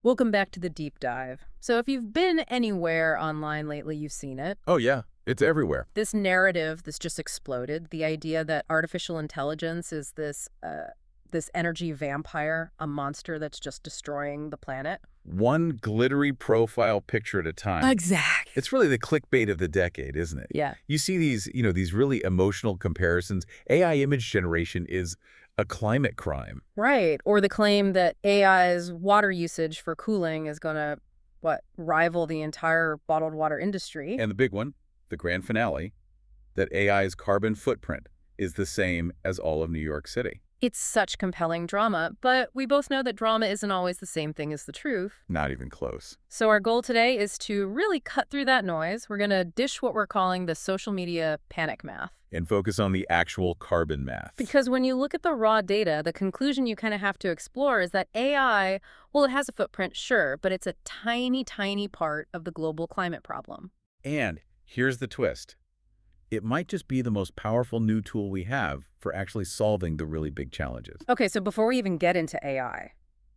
Welcome back to the deep dive. So, if you've been anywhere online lately, you've seen it. Oh, yeah. It's everywhere. This narrative that's just exploded, the idea that artificial intelligence is this energy vampire, a monster that's just destroying the planet. One glittery profile picture at a time. Exactly. It's really the clickbait of the decade, isn't it? Yeah. You see these really emotional comparisons. AI image generation is a climate crime. Right. Or the claim that AI's water usage for cooling is going to, rival the entire bottled water industry. And the big one, the grand finale, that AI's carbon footprint is the same as all of New York City. It's such compelling drama, but we both know that drama isn't always the same thing as the truth. Not even close. So our goal today is to really cut through that noise. We're going to dish what we're calling the social media panic math. And focus on the actual carbon math. Because when you look at the raw data, the conclusion you kind of have to explore is that AI, well, it has a footprint, sure, but it's a tiny, tiny part of the global climate problem. And here's the twist. It might just be the most powerful new tool we have for actually solving the really big challenges. Okay, so before we even get into AI,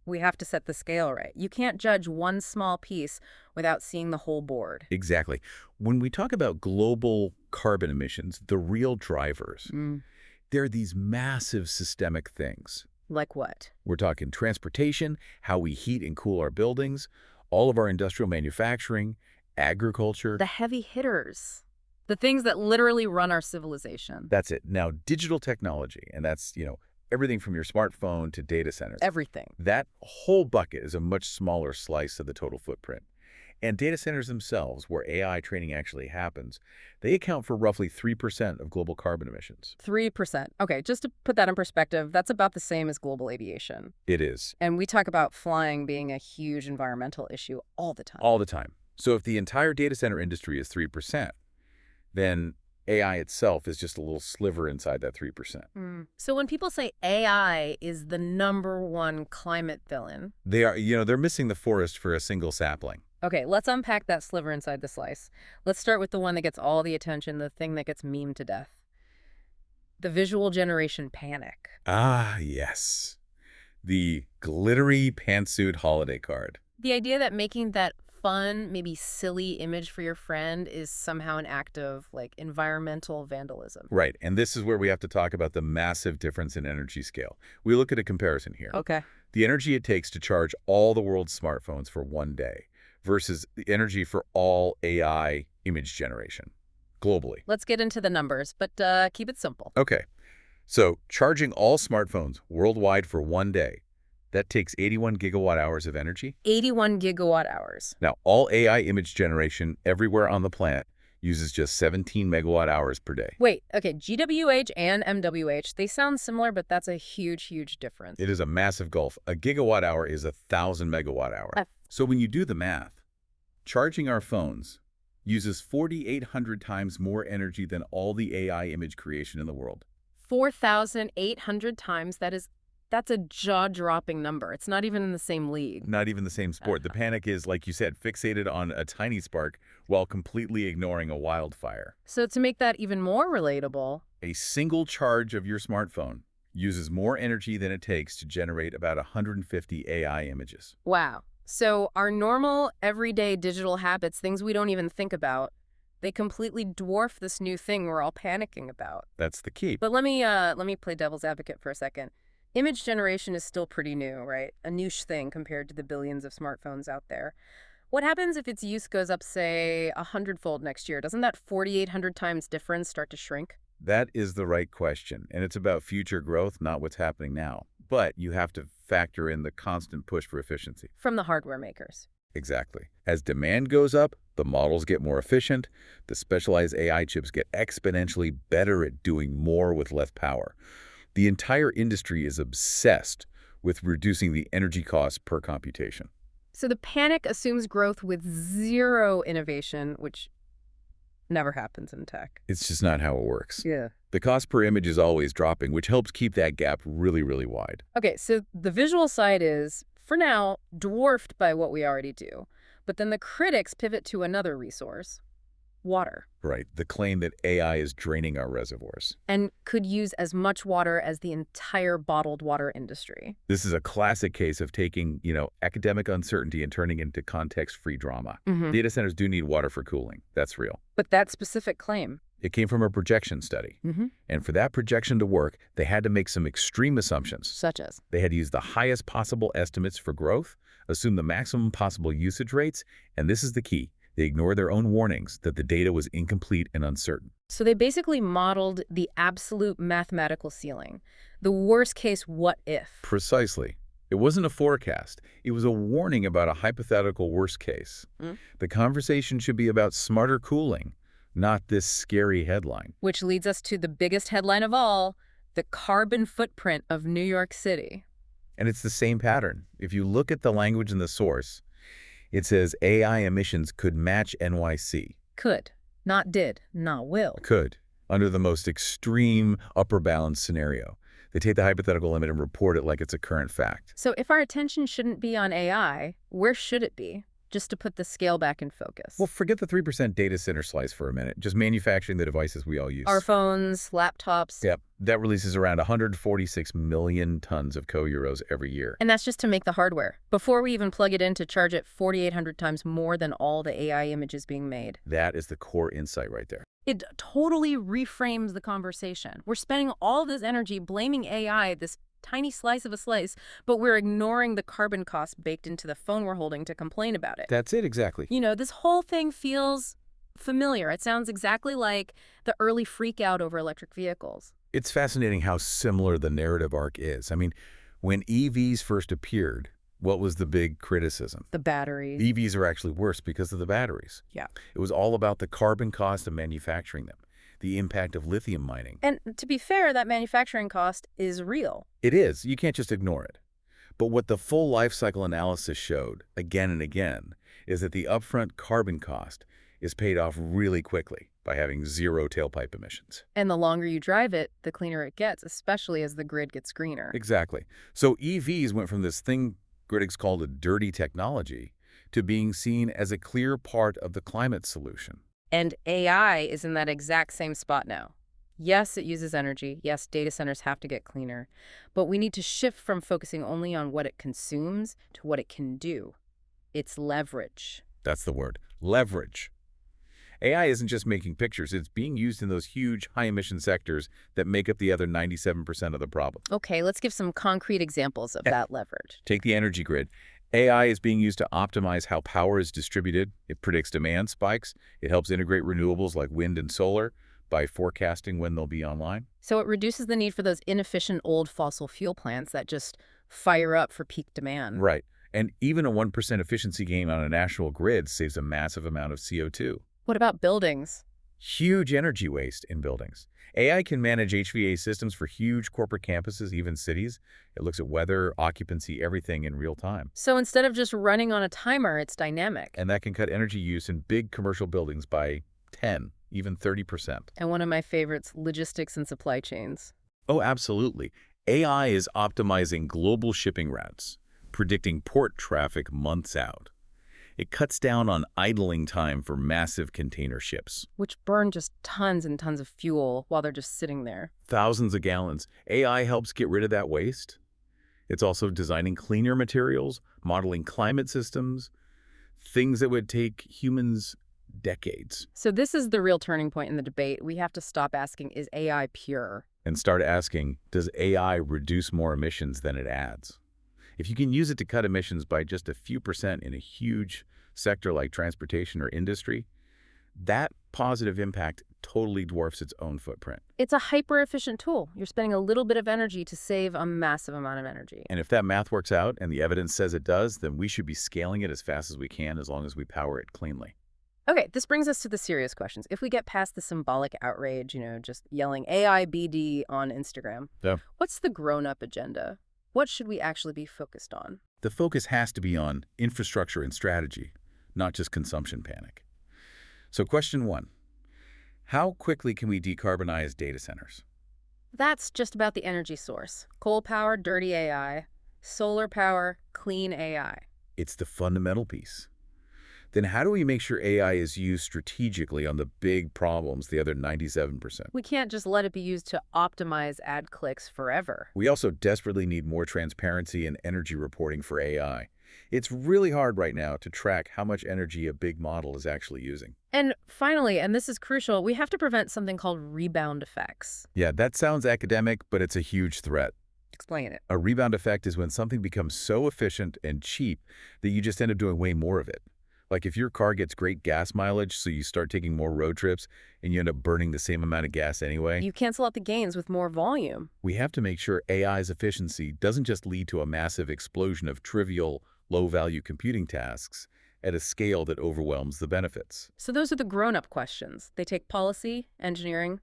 we have to set the scale right. You can't judge one small piece without seeing the whole board. Exactly. When we talk about global carbon emissions, the real drivers, they're these massive systemic things. Like what? We're talking transportation, how we heat and cool our buildings, all of our industrial manufacturing, agriculture. The heavy hitters. The things that literally run our civilization. That's it. Now, digital technology, and that's, everything from your smartphone to data centers. Everything. That whole bucket is a much smaller slice of the total footprint. And data centers themselves, where AI training actually happens, they account for roughly 3% of global carbon emissions. 3%. Okay, just to put that in perspective, that's about the same as global aviation. It is. And we talk about flying being a huge environmental issue all the time. All the time. So if the entire data center industry is 3%, then AI itself is just a little sliver inside that 3%. So when people say AI is the #1 climate villain, they're missing the forest for a single sapling. okay, let's unpack that sliver inside the slice. Let's start with the one that gets all the attention, the thing that gets memed to death. The visual generation panic. Ah, yes. The glittery pantsuit holiday card. The idea that making that fun, maybe silly image for your friend is somehow an act of, environmental vandalism. Right, and this is where we have to talk about the massive difference in energy scale. We look at a comparison here. Okay. The energy it takes to charge all the world's smartphones for one day versus the energy for all AI image generation globally. Let's get into the numbers, but keep it simple. Okay, so charging all smartphones worldwide for one day, that takes 81 gigawatt hours of energy. 81 gigawatt hours. Now, all AI image generation everywhere on the planet uses just 17 megawatt hours per day. Wait, okay, GWH and MWH, they sound similar, but that's a huge, huge difference. It is a massive gulf. A gigawatt hour is 1,000 megawatt hour. So when you do the math, charging our phones uses 4,800 times more energy than all the AI image creation in the world. 4,800 times, that's a jaw-dropping number. It's not even in the same league. Not even the same sport. The panic is, like you said, fixated on a tiny spark while completely ignoring a wildfire. So to make that even more relatable, A single charge of your smartphone uses more energy than it takes to generate about 150 AI images. wow. So our normal, everyday digital habits, things we don't even think about, they completely dwarf this new thing we're all panicking about. That's the key. But let me play devil's advocate for a second. Image generation is still pretty new, right? A niche thing compared to the billions of smartphones out there. What happens if its use goes up, say, 100-fold next year? Doesn't that 4,800 times difference start to shrink? That is the right question, and it's about future growth, not what's happening now. But you have to factor in the constant push for efficiency. From the hardware makers. Exactly. As demand goes up, the models get more efficient, the specialized AI chips get exponentially better at doing more with less power. The entire industry is obsessed with reducing the energy costs per computation. So the panic assumes growth with zero innovation, which never happens in tech. It's just not how it works. Yeah. The cost per image is always dropping, which helps keep that gap really, really wide. Okay, so the visual side is, for now, dwarfed by what we already do. But then the critics pivot to another resource, water, Right, the claim that AI is draining our reservoirs. and could use as much water as the entire bottled water industry. This is a classic case of taking, academic uncertainty and turning it into context-free drama. Hmm. Data centers do need water for cooling. That's real. But that specific claim. It came from a projection study. Hmm. And for that projection to work, they had to make some extreme assumptions. Such as. They had to use the highest possible estimates for growth, assume the maximum possible usage rates, and this is the key. They ignored their own warnings that the data was incomplete and uncertain. So they basically modeled the absolute mathematical ceiling, the worst case what if. Precisely. It wasn't a forecast. It was a warning about a hypothetical worst case. Mm. The conversation should be about smarter cooling, not this scary headline. Which leads us to the biggest headline of all, the carbon footprint of New York City. And it's the same pattern. If you look at the language in the source, it says AI emissions could match NYC. Could. Not did. Not will. Could, under the most extreme upper bound scenario. They take the hypothetical limit and report it like it's a current fact. So if our attention shouldn't be on AI, where should it be? Just to put the scale back in focus. Well, forget the 3% data center slice for a minute. Just manufacturing the devices we all use. Our phones, laptops. Yep. That releases around 146 million tons of co-euros every year. And that's just to make the hardware. Before we even plug it in to charge it 4,800 times more than all the AI images being made. That is the core insight right there. It totally reframes the conversation. We're spending all this energy blaming AI, this tiny slice of a slice, but we're ignoring the carbon cost baked into the phone we're holding to complain about it. That's it, exactly. You know, this whole thing feels familiar. It sounds exactly like the early freak out over electric vehicles. It's fascinating how similar the narrative arc is. I mean, when EVs first appeared, what was the big criticism? The batteries. EVs are actually worse because of the batteries. Yeah. It was all about the carbon cost of manufacturing them, the impact of lithium mining. And to be fair, that manufacturing cost is real. It is. You can't just ignore it. But what the full life cycle analysis showed, again and again, is that the upfront carbon cost is paid off really quickly by having zero tailpipe emissions. And the longer you drive it, the cleaner it gets, especially as the grid gets greener. Exactly. So EVs went from this thing critics called a dirty technology to being seen as a clear part of the climate solution. And AI is in that exact same spot now. Yes, it uses energy. Yes, data centers have to get cleaner. But we need to shift from focusing only on what it consumes to what it can do. It's leverage. That's the word, leverage. AI isn't just making pictures, it's being used in those huge, high-emission sectors that make up the other 97% of the problem. Okay, let's give some concrete examples of that leverage. Take the energy grid. AI is being used to optimize how power is distributed. It predicts demand spikes. It helps integrate renewables like wind and solar by forecasting when they'll be online. So it reduces the need for those inefficient old fossil fuel plants that just fire up for peak demand. Right. And even a 1% efficiency gain on a national grid saves a massive amount of CO2. What about buildings? Huge energy waste in buildings. AI can manage HVAC systems for huge corporate campuses, even cities. It looks at weather, occupancy, everything in real time. So instead of just running on a timer, it's dynamic. And that can cut energy use in big commercial buildings by 10, even 30%. And one of my favorites, logistics and supply chains. Oh, absolutely. AI is optimizing global shipping routes, predicting port traffic months out. It cuts down on idling time for massive container ships. Which burn just tons and tons of fuel while they're just sitting there. Thousands of gallons. AI helps get rid of that waste. It's also designing cleaner materials, modeling climate systems, things that would take humans decades. So this is the real turning point in the debate. We have to stop asking, is AI pure? And start asking, does AI reduce more emissions than it adds? If you can use it to cut emissions by just a few percent in a huge sector like transportation or industry, that positive impact totally dwarfs its own footprint. It's a hyper-efficient tool. You're spending a little bit of energy to save a massive amount of energy. And if that math works out and the evidence says it does, then we should be scaling it as fast as we can as long as we power it cleanly. Okay, this brings us to the serious questions. If we get past the symbolic outrage, just yelling AI BD on Instagram, what's the grown-up agenda? What should we actually be focused on? The focus has to be on infrastructure and strategy, not just consumption panic. So question 1, how quickly can we decarbonize data centers? That's just about the energy source. Coal power, dirty AI. Solar power, clean AI. It's the fundamental piece. Then how do we make sure AI is used strategically on the big problems, the other 97%? We can't just let it be used to optimize ad clicks forever. We also desperately need more transparency and energy reporting for AI. It's really hard right now to track how much energy a big model is actually using. And finally, and this is crucial, we have to prevent something called rebound effects. Yeah, that sounds academic, but it's a huge threat. Explain it. A rebound effect is when something becomes so efficient and cheap that you just end up doing way more of it. Like if your car gets great gas mileage, so you start taking more road trips and you end up burning the same amount of gas anyway. You cancel out the gains with more volume. We have to make sure AI's efficiency doesn't just lead to a massive explosion of trivial, low-value computing tasks at a scale that overwhelms the benefits. So those are the grown-up questions. They take policy, engineering.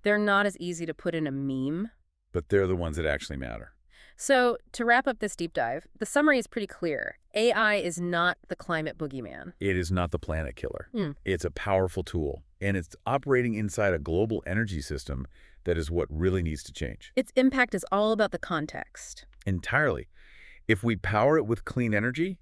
They're not as easy to put in a meme. But they're the ones that actually matter. So to wrap up this deep dive, the summary is pretty clear. AI is not the climate boogeyman. It is not the planet killer. It's a powerful tool, and it's operating inside a global energy system that is what really needs to change. Its impact is all about the context. Entirely. If we power it with clean energy,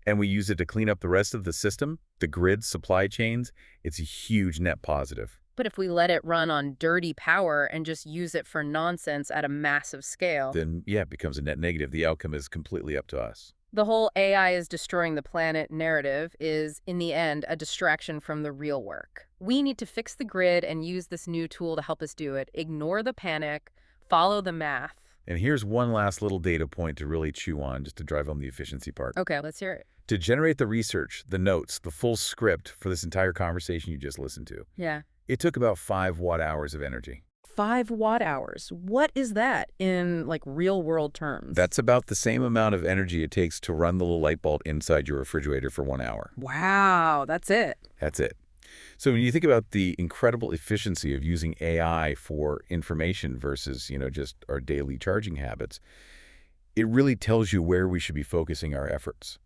and we use it to clean up the rest of the system, the grid, supply chains, it's a huge net positive. But if we let it run on dirty power and just use it for nonsense at a massive scale, Then, yeah, it becomes a net negative. The outcome is completely up to us. the whole AI is destroying the planet narrative is, in the end, a distraction from the real work. We need to fix the grid and use this new tool to help us do it. Ignore the panic, follow the math. And here's one last little data point to really chew on, just to drive home the efficiency part. Okay, let's hear it. To generate the research, the notes, the full script for this entire conversation you just listened to, Yeah. it took about 5 watt-hours of energy. 5 watt-hours. What is that in, like, real-world terms? That's about the same amount of energy it takes to run the little light bulb inside your refrigerator for 1 hour. Wow, that's it. That's it. So when you think about the incredible efficiency of using AI for information versus, just our daily charging habits, it really tells you where we should be focusing our efforts.